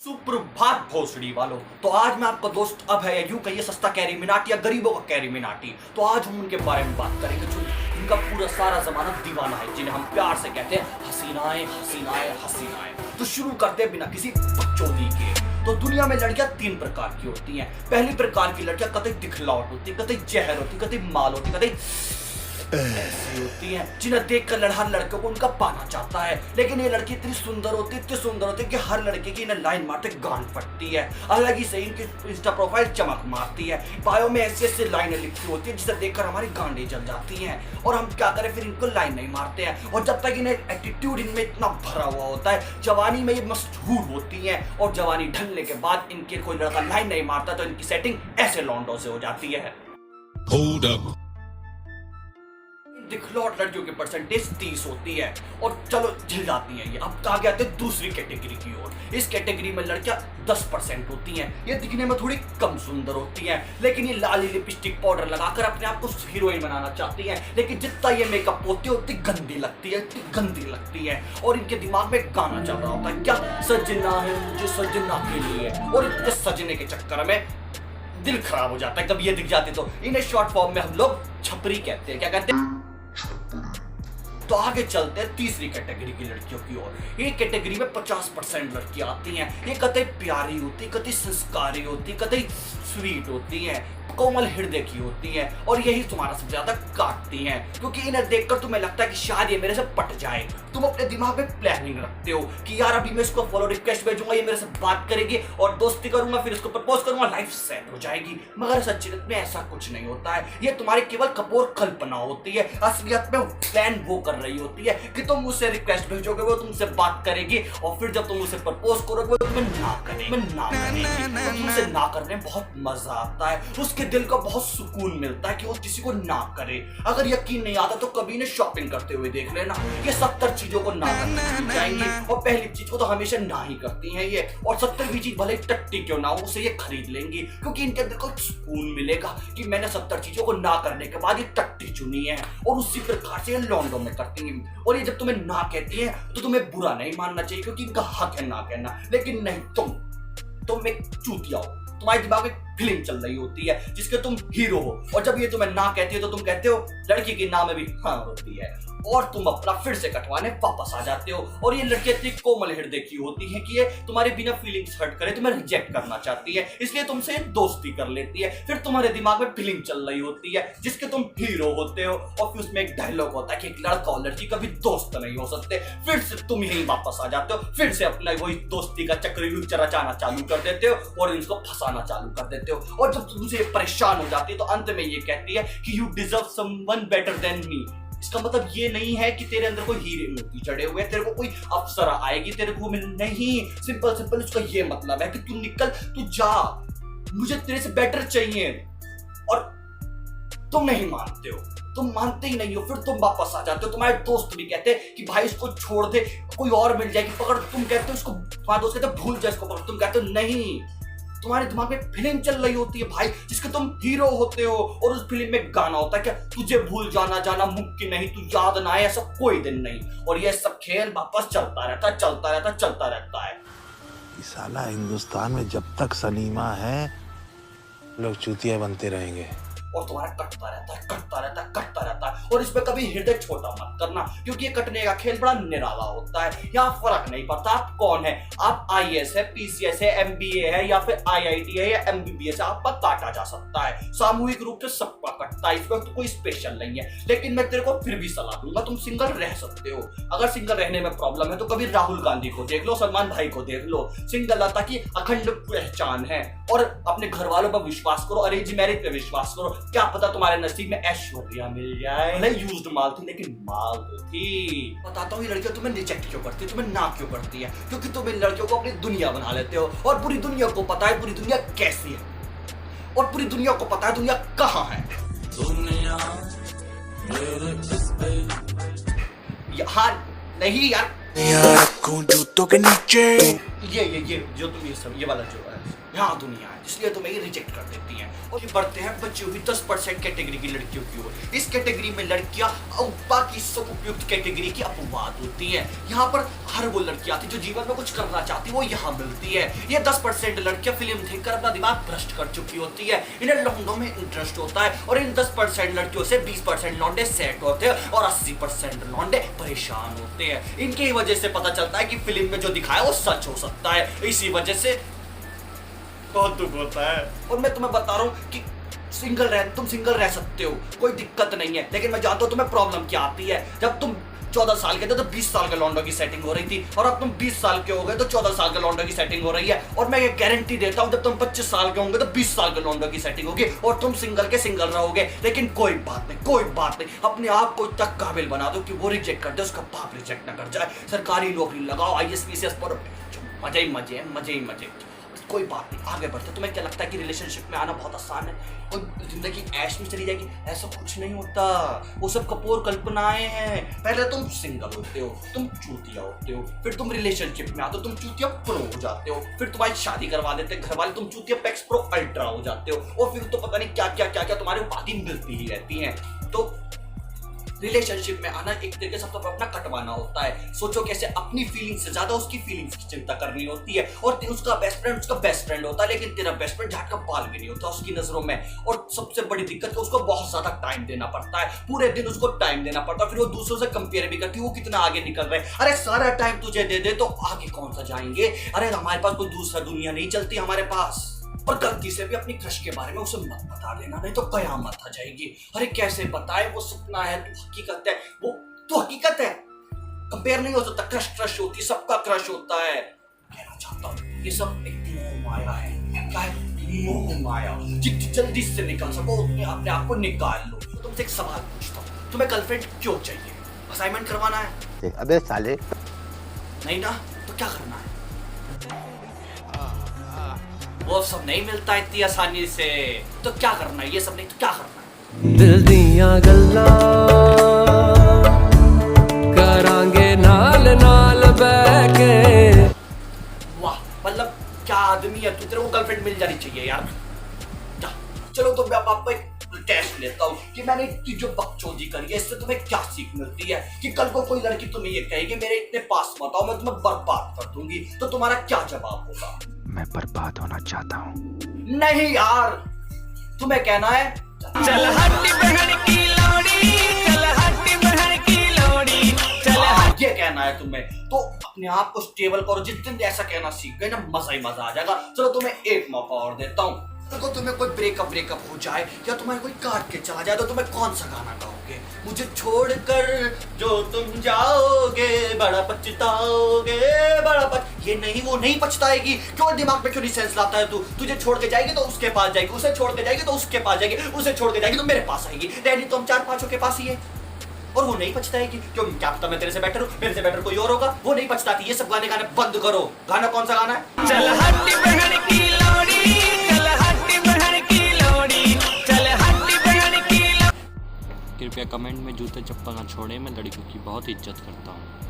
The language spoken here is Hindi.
सुप्रभात भोसड़ी वालों। तो आज मैं आपका दोस्त अब है, या यूं कहिए सस्ता कैरी मिनाटी या गरीबों का कैरी मिनाटी। तो आज हम उनके बारे में बात करेंगे जो इनका पूरा सारा जमाना दीवाना है, जिन्हें हम प्यार से कहते हैं हसीनाएं हसीनाएं हसीनाएं। तो शुरू करते हैं बिना किसी बकचोदी के। तो दुनिया में लड़कियां तीन प्रकार की होती हैं। पहली प्रकार की लड़कियां कतई दिखलावट होती, कतई जहर होती, कतई माल होती, कतई ऐसी होती हैं जिन्हें देखकर हर लड़के को उनका पाना चाहता है। लेकिन ये लड़की इतनी सुंदर होती है कि हर लड़के की इन्हें लाइन मारते गांड फटती है। अलग ही से इनकी इंस्टा प्रोफाइल चमक मारती है, बायो में ऐसी ऐसी लाइनें लिखी होती है जिसे देखकर हमारी गांडें जल जाती हैं। और हम क्या करें, फिर इनको लाइन नहीं मारते हैं। और जब तक इन्हें एटीट्यूड इनमें इतना भरा हुआ होता है, जवानी में ये मशहूर होती हैं। और जवानी ढलने के बाद इनके कोई लड़का लाइन नहीं मारता तो इनकी सेटिंग ऐसे लौंडों से हो जाती है। Hold up. दिखलौट लड़कियों की परसेंटेज 30 होती है और चलो झिल जाती हैं ये। अब आगे आते हैं दूसरी कैटेगरी की ओर। इस कैटेगरी में लड़कियां 10% होती हैं। ये दिखने में थोड़ी कम सुंदर होती हैं, लेकिन ये लाली लिपस्टिक पाउडर लगाकर अपने आप को हीरोइन बनाना चाहती हैं। लेकिन जितना ये मेकअप होती है उतनी गंदी लगती है, इतनी गंदी लगती है। और इनके दिमाग में गाना चल रहा होता है, क्या सजना है मुझे सजना के लिए। और इतने सजने के चक्कर में दिल खराब हो जाता है कभी ये दिख जाते। तो इन्हें शॉर्ट फॉर्म में हम लोग छपरी कहते हैं। क्या कहते हैं? तो आगे चलते हैं तीसरी कैटेगरी की लड़कियों की ओर। ये कैटेगरी में 50% लड़कियां आती हैं। ये कतई प्यारी होती, कतई संस्कारी होती, कतई स्वीट होती हैं, कोमल हृदय की होती हैं। और यही तुम्हारा सबसे ज्यादा काटती हैं, क्योंकि इन्हें देखकर तुम्हें लगता है कि शायद ये मेरे से पट जाए। तुम अपने दिमाग में प्लानिंग रखते हो कि यार अभी मैं इसको फॉलो रिक्वेस्ट भेजूंगा, ये मेरे से बात करेगी और दोस्ती करूंगा, फिर इसको प्रपोज करूंगा, लाइफ सेट हो जाएगी। मगर सच्चाई में ऐसा कुछ नहीं होता है। ये तुम्हारी केवल कपोर कल्पना होती है। असलियत में प्लान वो कर रही होती है कि तुम मुझसे रिक्वेस्ट भेजोगे, वो तुमसे बात करेगी, और फिर जब तुम उसे प्रपोज करोगे वो तुम्हें ना करेगी। तो तुमसे ना करने में बहुत मजा आता है। उसके दिल को बहुत सुकून मिलता है कि वो किसी को ना करे। अगर यकीन नहीं आता तो कभी ने शॉपिंग करते हुए देख लेना। ये 70 चीजों को ना करना चाहेंगे, और पहली चीज को तो हमेशा ना ही करती हैं ये। और 70वीं चीज भले टट्टी क्यों ना हो, उसे ये खरीद लेंगी, क्योंकि इनके अंदर को सुकून मिलेगा कि मैंने 70 चीजों को ना करने के बाद ये टट्टी चुनी है। और उसी प्रकार से ये लॉन्डो में करती हैं। और ये जब तुम्हें ना कहती है तो तुम्हें बुरा नहीं मानना चाहिए, क्योंकि इनका हक है ना कहना। लेकिन नहीं, तुम एक चूतिया हो। तुम्हारे दिमाग में फीलिंग चल रही होती है जिसके तुम हीरो हो, और जब ये तुम्हें ना कहती है तो तुम कहते हो लड़की की ना में भी हाँ होती है, और तुम अपना फिर से कटवाने वापस आ जाते हो। और ये लड़की इतनी कोमल हृदय की होती है कि ये तुम्हारे बिना फीलिंग्स हर्ट करे तुम्हें रिजेक्ट करना चाहती है, इसलिए तुमसे दोस्ती कर लेती है। फिर तुम्हारे दिमाग में फीलिंग चल रही होती है जिसके तुम हीरो होते हो, और फिर उसमें एक डायलॉग होता है कि एक लड़का और लड़की कभी दोस्त नहीं हो सकते। फिर से तुम यही वापस आ जाते हो, फिर से अपना वही दोस्ती का चक्रव्यूह रचाना चालू कर देते हो और इनको फंसाना चालू कर देते हो। और जब तुमसे परेशान हो जाती है तो अंत में ये कहती है कि you deserve someone better than me. इसका मतलब ये नहीं है कि तेरे अंदर कोई हीरे मोती चढ़े हुए, तेरे को कोई अप्सरा आएगी तेरे को नहीं। सिंपल उसका ये मतलब है कि तू निकल, तू जा, मुझे तेरे से बेटर चाहिए। और तुम नहीं मानते हो, तुम मानते ही नहीं हो। फिर तुम वापस आ जाते हो। तुम्हारे दोस्त भी कहते हैं कि भाई इसको छोड़ दे, कोई और मिल जाएगी पकड़। तुम कहते हो इसको, तुम्हारे दोस्त कहते हैं भूल जा इसको पकड़। तुम कहते हो नहीं, तुम्हारे दिमाग में फिल्म चल रही होती है भाई जिसके तुम हीरो होते हो, और उस फिल्म में गाना होता है क्या तुझे भूल जाना जाना मुमकिन नहीं, तू याद ना आए ऐसा कोई दिन नहीं। और ये सब खेल वापस चलता रहता है। साला हिंदुस्तान में जब तक सलीमा है लोग चूतिया बनते रहेंगे। और तुम्हारा कटता रहता है। और इसमें कभी हृदय छोटा मत करना, क्योंकि ये कटने का खेल बड़ा निराला होता है। यहाँ फर्क नहीं पड़ता आप कौन है, आप IAS है, PCS है, MBA है, या फिर IIT है या MBBS है, आपका काटा जा सकता है। सामूहिक रूप से सबका कटता है, इसमें तो कोई स्पेशल नहीं है। लेकिन मैं तेरे को फिर भी सलाह दूंगा, तुम सिंगल रह सकते हो। अगर सिंगल रहने में प्रॉब्लम है तो कभी राहुल गांधी को देख लो, सलमान भाई को देख लो। सिंगलता की अखंड पहचान है। और अपने घर वालों पर विश्वास करो, अरेंज मैरिज पे विश्वास करो। क्या पता तुम्हारे नसीब में ऐश्वर्या मिल जाए। भले यूज्ड माल थी लेकिन माल तो थी। बताता हूँ ये लड़कियां तुम्हें रिजेक्ट क्यों करती है, तुम्हें ना क्यों करती है, क्योंकि तुम इन लड़कियों को अपनी दुनिया बना लेते हो। और पूरी दुनिया को पता है पूरी दुनिया कैसी है, और पूरी दुनिया को पता है दुनिया कहाँ है। यहाँ नहीं यार। फेंकूं जूतों के नीचे। ये जो तुम ये वाला जो है यहाँ दुनिया है, इसलिए तुम्हें ये रिजेक्ट कर देती हैं। और ये बढ़ते हैं बची हुई 10% कैटेगरी की लड़कियों की ओर। इस कैटेगरी में लड़कियां बाकी सब उपयुक्त कैटेगरी की अपवाद होती हैं। यहाँ पर हर वो लड़की आती है जो जीवन में कुछ करना चाहती है, वो यहाँ मिलती है। ये 10% लड़कियां फिल्म देखकर अपना दिमाग भ्रष्ट कर चुकी होती है, इन्हें लौंडों में इंटरेस्ट होता है। और इन 10% लड़कियों से 20% लौंडे सेट होते हैं और 80% लौंडे परेशान होते हैं। इनकी वजह से पता चलता है कि फिल्म में जो दिखाया वो सच हो सकता है। इसी वजह से बहुत दुख होता है। और मैं तुम्हें बता रहा हूँ कि तुम सिंगल रह सकते हो, कोई दिक्कत नहीं है। लेकिन मैं जानता हूँ तुम्हें प्रॉब्लम क्या आती है। जब तुम 14 साल के थे तो 20 साल के लौंडों की सेटिंग हो रही थी, और अब तुम 20 साल के हो गए तो 14 साल के लौंडों की सेटिंग हो रही है। और मैं ये गारंटी देता हूँ जब तुम 25 साल के होंगे तो 20 साल के लौंडों की सेटिंग होगी और तुम सिंगल के सिंगल रहोगे। लेकिन कोई बात नहीं, अपने आप को तक काबिल बना दो कि वो रिजेक्ट कर दे, उसका बाप रिजेक्ट ना कर जाए। सरकारी नौकरी लगाओ, IAS PCS पर मजे ही मजे। कोई बात नहीं, आगे बढ़ते। तुम्हें क्या लगता है कि रिलेशनशिप में आना बहुत आसान है और जिंदगी ऐश में चली जाएगी? ऐसा कुछ नहीं होता, वो सब कपोर कल्पनाएं हैं। पहले तुम सिंगल होते हो, तुम चूतिया होते हो, फिर तुम रिलेशनशिप में आते हो, तुम चूतिया प्रो हो जाते हो, फिर तुम्हारी शादी करवा देते हैं घर वाले, तुम चूतिया पैक्स प्रो अल्ट्रा हो जाते हो, और फिर तो पता नहीं क्या क्या तुम्हारी उपाधि मिलती ही रहती है। तो रिलेशनशिप में आना एक तरीके से अपना कटवाना होता है। सोचो कैसे अपनी फीलिंग्स से ज्यादा उसकी फीलिंग्स की चिंता करनी होती है। और उसका बेस्ट फ्रेंड होता है, लेकिन तेरा बेस्ट फ्रेंड झाट का बाल भी नहीं होता उसकी नजरों में। और सबसे बड़ी दिक्कत है उसको बहुत ज्यादा टाइम देना पड़ता है, पूरे दिन उसको टाइम देना पड़ता है। फिर वो दूसरों से कंपेयर भी करती है, वो कितना आगे निकल रहे हैं। अरे सारा टाइम तुझे दे दे तो आगे कौन सा जाएंगे? अरे हमारे पास कोई दूसरा दुनिया नहीं चलती हमारे पास। और गलती से भी अपनी क्रश के बारे में उसे मत बता देना, नहीं तो कयामत आ जाएगी। अरे कैसे बताए, वो सपना है, तू हकीकत है, वो तू हकीकत है। कंपेयर नहीं हो सकता, क्रश होती है, सबका क्रश होता है। कहना चाहता हूँ ये सब एक मोह माया है। क्या है? मोह माया। जितनी जल्दी से निकल सको उतने अपने आप को निकाल लो। तो तुमसे एक सवाल पूछता हूँ, तुम्हें गर्लफ्रेंड क्यों चाहिए? असाइनमेंट करवाना है? अबे साले नहीं ना, तो क्या करना है? वो सब नहीं मिलता इतनी आसानी से, तो क्या करना है? ये सब नहीं तो क्या करना है? दिल दियां गल्लां करांगे नाल नाल बैठ के। वाह, मतलब क्या आदमी है तू, तेरे को गर्लफ्रेंड मिल जानी चाहिए यार। चलो तो मैं आपको एक टेस्ट लेता हूँ कि मैंने इतनी जो बकचोदी करी है इससे तुम्हें क्या सीख मिलती है। कि कल को कोई लड़की तुम्हें ये कहेगी मेरे इतने पास मत आओ, मैं तुम्हें बर्बाद कर दूंगी, तो तुम्हारा क्या जवाब होगा? मैं बर्बाद होना चाहता हूँ। नहीं यार, तुम्हें कहना है चल हट्टी बहन की लौड़ी, चल हट्टी बहन की लौड़ी, चल। ये कहना है तुम्हें, तो अपने आप को स्टेबल करो। जिस दिन ऐसा कहना सीख गए ना, मजा ही मजा आ जाएगा। चलो तुम्हें एक मौका और देता हूँ। तो तुम्हें कोई ब्रेकअप हो जाए या तुम्हारे कोई काट के चला जाए तो तुम्हें कौन सा गाना गाओगे? मुझे छोड़कर जो तुम जाओगे बड़ा पछताओगे, ये नहीं, वो नहीं पछताएगी। क्यों दिमाग में क्यों नहीं सेंस लाता है तू? तुझे छोड़ के जाएगी तो उसके पास जाएगी, उसे छोड़ के जाएगी तो उसके पास जाएगी, उसे छोड़ के जाएगी तो मेरे पास आएगी। रहनी तो हम 4-5 के पास ही है, और वो नहीं पछताएगी। क्यों? क्या पता मैं तेरे से बेटर हूँ, मेरे से बेटर कोई और होगा। वो नहीं पछताती। ये सब गाने बंद करो। गाना कौन सा गाना है? चल हट्टी बहन की लौड़ी, चल हट्टी बहन की लौड़ी, चल हट्टी बहन की लौड़ी। कृपया कमेंट में जूते चप्पल ना छोड़ें, मैं लड़कियों की बहुत इज्जत करता हूँ।